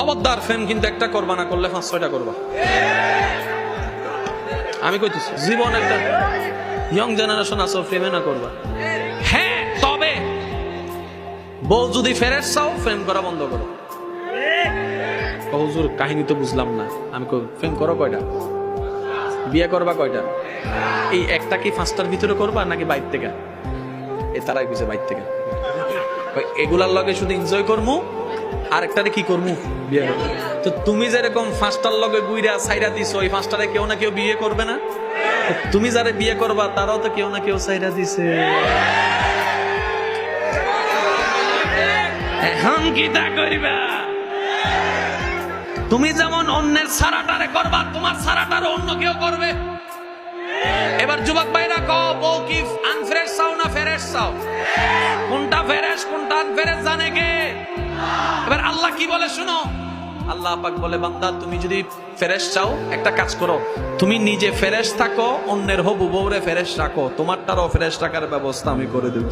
খবরদার প্রেম কিন্তু একটা করবা না, করলে 5-6টা করবা। আমি কইতেছি জীবন একটা ইয়ং জেনারেশন আছো, প্রেমে না করবা। হ্যাঁ, তবে বউ যদি ফেরেশ চাও প্রেম করা বন্ধ করো। হুজুর কাহিনী তো বুঝলাম না। আমি প্রেম করো কয়টা, বিয়ে করবা কয়টা, এই একটা কি 5টার ভিতরে করবা নাকি বাইর থেকে? এ তারাই বুঝে বাইর থেকে। এগুলার লগে শুধু এনজয় করমু, আর একটারে কি করমু, বিয়ে করবো। তো তুমি যেরকম 5টার লগে গুইরা সাইরা দিছো, ওই 5টারে কেউ না কেউ বিয়ে করবে না? তুমি যারা বিয়ে করবা তারাও তো কেউ না কেউ সাইরা দিছে। এখন কি তা করিবা? তুমি যেমন অন্যের সারাটারে করবা, তোমার সারাটারে অন্য কেউ করবে। এবার যুবক ভাইরা কও, বউ কি আনফ্রেশ চাও না ফেরেশ চাও? কোনটা ফেরেশ কোনটা আনফ্রেশ জানে কে? এবার আল্লাহ কি বলে শুনো। আল্লাহ পাক বলে, বান্দা তুমি যদি ফেরেশ চাও একটা কাজ করো, তুমি নিজে ফেরেশ থাকো, অন্যের হবু বউরে ফেরেশ রাখো, তোমারটারও ফেরেশ রাখার ব্যবস্থা আমি করে দেব।